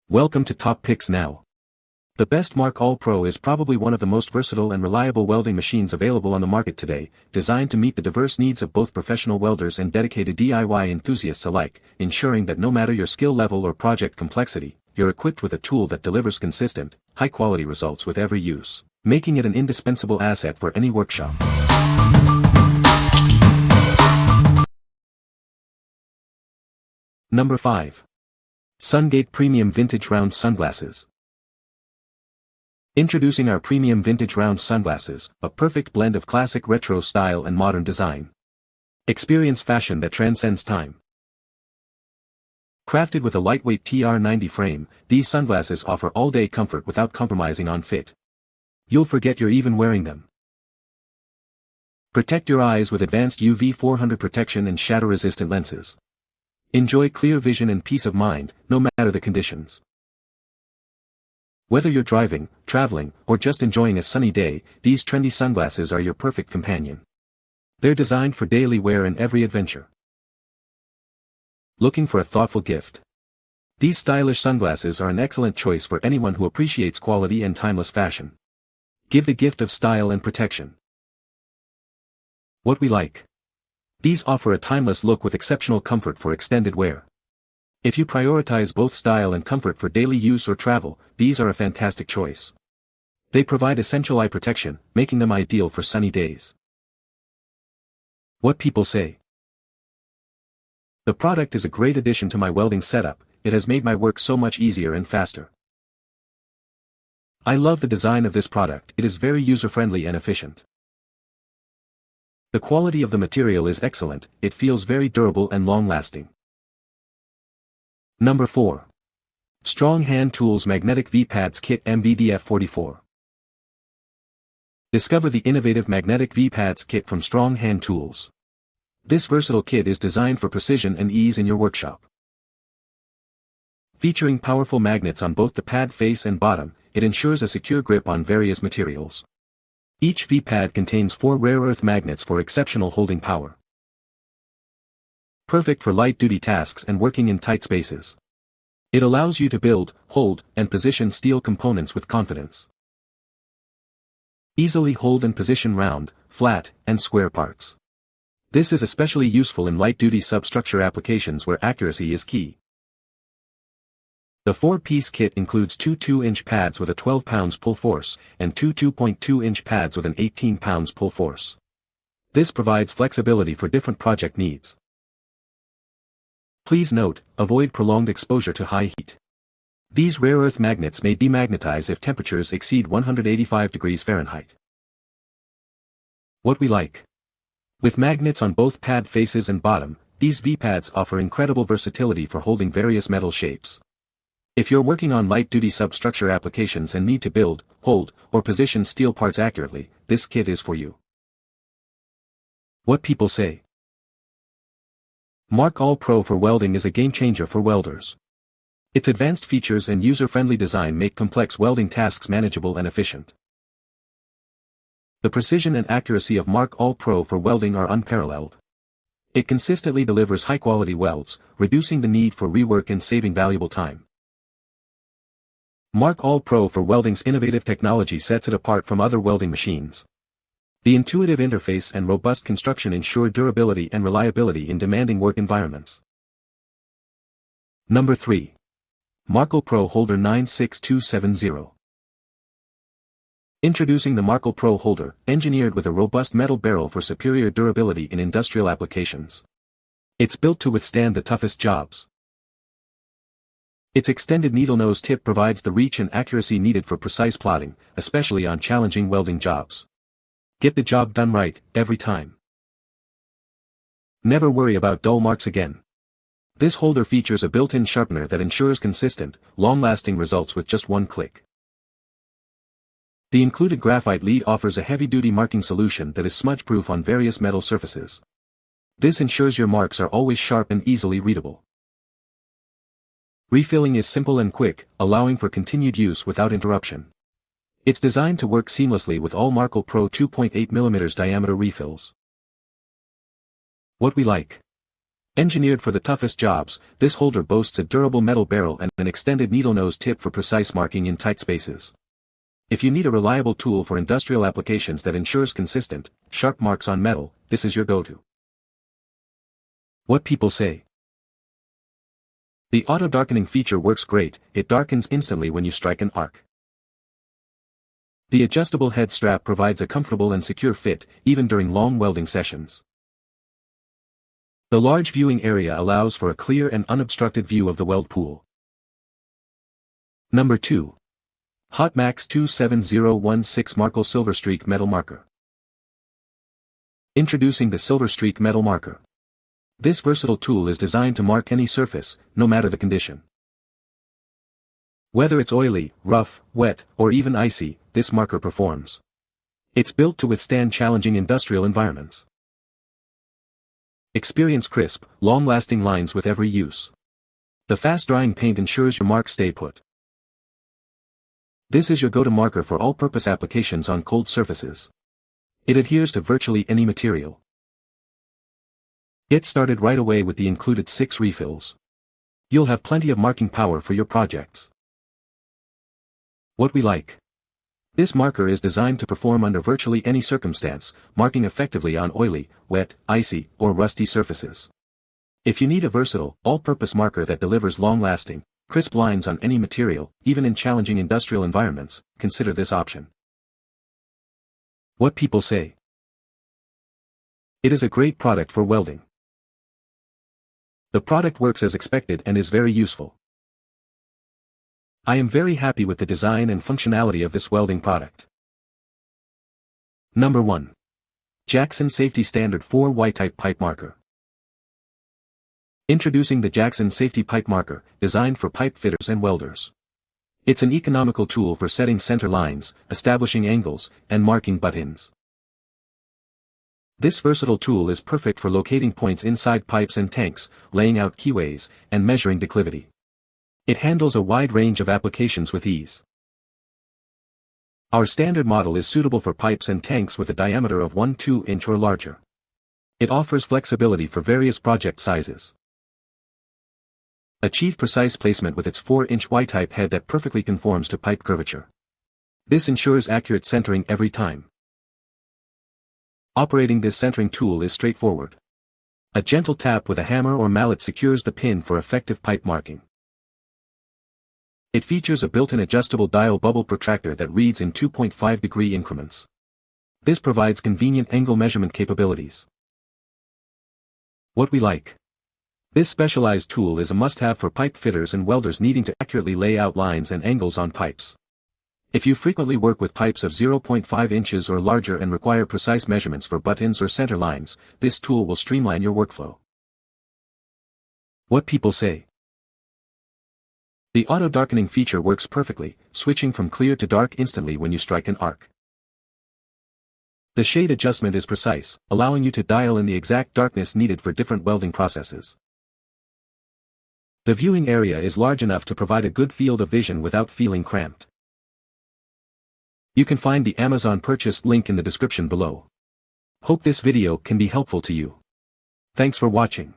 Welcome to Top Picks Now. The best Markal Pro is probably one of the most versatile and reliable welding machines available on the market today, designed to meet the diverse needs of both professional welders and dedicated DIY enthusiasts alike, ensuring that no matter your skill level or project complexity, you're equipped with a tool that delivers consistent, high-quality results with every use, making it an indispensable asset for any workshop. Number 5. SUNGAIT Premium Vintage Round Sunglasses. Introducing our premium vintage round sunglasses, a perfect blend of classic retro style and modern design. Experience fashion that transcends time. Crafted with a lightweight TR90 frame, these sunglasses offer all-day comfort without compromising on fit. You'll forget you're even wearing them. Protect your eyes with advanced UV 400 protection and shadow-resistant lenses. Enjoy clear vision and peace of mind, no matter the conditions. Whether you're driving, traveling, or just enjoying a sunny day, these trendy sunglasses are your perfect companion. They're designed for daily wear and every adventure. Looking for a thoughtful gift? These stylish sunglasses are an excellent choice for anyone who appreciates quality and timeless fashion. Give the gift of style and protection. What we like. These offer a timeless look with exceptional comfort for extended wear. If you prioritize both style and comfort for daily use or travel, these are a fantastic choice. They provide essential eye protection, making them ideal for sunny days. What people say. The product is a great addition to my welding setup. It has made my work so much easier and faster. I love the design of this product. It is very user-friendly and efficient. The quality of the material is excellent, it feels very durable and long-lasting. Number 4. Strong Hand Tools Magnetic V-Pads Kit MBDF44. Discover the innovative Magnetic V-Pads Kit from Strong Hand Tools. This versatile kit is designed for precision and ease in your workshop. Featuring powerful magnets on both the pad face and bottom, it ensures a secure grip on various materials. Each V-pad contains 4 rare earth magnets for exceptional holding power. Perfect for light-duty tasks and working in tight spaces. It allows you to build, hold, and position steel components with confidence. Easily hold and position round, flat, and square parts. This is especially useful in light-duty substructure applications where accuracy is key. The 4-piece kit includes 2 2-inch pads with a 12 pounds pull force, and 2 2.2-inch pads with an 18 pounds pull force. This provides flexibility for different project needs. Please note, avoid prolonged exposure to high heat. These rare earth magnets may demagnetize if temperatures exceed 185 degrees Fahrenheit. What we like. With magnets on both pad faces and bottom, these V-pads offer incredible versatility for holding various metal shapes. If you're working on light-duty substructure applications and need to build, hold, or position steel parts accurately, this kit is for you. What people say. Markal Pro for welding is a game-changer for welders. Its advanced features and user-friendly design make complex welding tasks manageable and efficient. The precision and accuracy of Markal Pro for welding are unparalleled. It consistently delivers high-quality welds, reducing the need for rework and saving valuable time. Markal Pro for welding's innovative technology sets it apart from other welding machines. The intuitive interface and robust construction ensure durability and reliability in demanding work environments. Number 3. Markal PRO Holder 96270. Introducing the Markal PRO Holder, engineered with a robust metal barrel for superior durability in industrial applications. It's built to withstand the toughest jobs. Its extended needle nose tip provides the reach and accuracy needed for precise plotting, especially on challenging welding jobs. Get the job done right, every time. Never worry about dull marks again. This holder features a built-in sharpener that ensures consistent, long-lasting results with just one click. The included graphite lead offers a heavy-duty marking solution that is smudge-proof on various metal surfaces. This ensures your marks are always sharp and easily readable. Refilling is simple and quick, allowing for continued use without interruption. It's designed to work seamlessly with all Markal Pro 2.8mm diameter refills. What we like. Engineered for the toughest jobs, this holder boasts a durable metal barrel and an extended needle nose tip for precise marking in tight spaces. If you need a reliable tool for industrial applications that ensures consistent, sharp marks on metal, this is your go-to. What people say. The auto-darkening feature works great, it darkens instantly when you strike an arc. The adjustable head strap provides a comfortable and secure fit, even during long welding sessions. The large viewing area allows for a clear and unobstructed view of the weld pool. Number 2. Hot Max 27016 Markal Silver Streak Metal Marker. Introducing the Silver Streak Metal Marker. This versatile tool is designed to mark any surface, no matter the condition. Whether it's oily, rough, wet, or even icy, this marker performs. It's built to withstand challenging industrial environments. Experience crisp, long-lasting lines with every use. The fast-drying paint ensures your marks stay put. This is your go-to marker for all-purpose applications on cold surfaces. It adheres to virtually any material. Get started right away with the included 6 refills. You'll have plenty of marking power for your projects. What we like. This marker is designed to perform under virtually any circumstance, marking effectively on oily, wet, icy, or rusty surfaces. If you need a versatile, all-purpose marker that delivers long-lasting, crisp lines on any material, even in challenging industrial environments, consider this option. What people say. It is a great product for welding. The product works as expected and is very useful. I am very happy with the design and functionality of this welding product. Number 1. Jackson Safety Standard 4 Y-Type Pipe Marker. Introducing the Jackson Safety Pipe Marker, designed for pipe fitters and welders. It's an economical tool for setting center lines, establishing angles, and marking butt-ins. This versatile tool is perfect for locating points inside pipes and tanks, laying out keyways, and measuring declivity. It handles a wide range of applications with ease. Our standard model is suitable for pipes and tanks with a diameter of 1-2 inch or larger. It offers flexibility for various project sizes. Achieve precise placement with its 4-inch Y-type head that perfectly conforms to pipe curvature. This ensures accurate centering every time. Operating this centering tool is straightforward. A gentle tap with a hammer or mallet secures the pin for effective pipe marking. It features a built-in adjustable dial bubble protractor that reads in 2.5-degree increments. This provides convenient angle measurement capabilities. What we like. This specialized tool is a must-have for pipe fitters and welders needing to accurately lay out lines and angles on pipes. If you frequently work with pipes of 0.5 inches or larger and require precise measurements for butt-ins or center lines, this tool will streamline your workflow. What people say. The auto-darkening feature works perfectly, switching from clear to dark instantly when you strike an arc. The shade adjustment is precise, allowing you to dial in the exact darkness needed for different welding processes. The viewing area is large enough to provide a good field of vision without feeling cramped. You can find the Amazon purchase link in the description below. Hope this video can be helpful to you. Thanks for watching.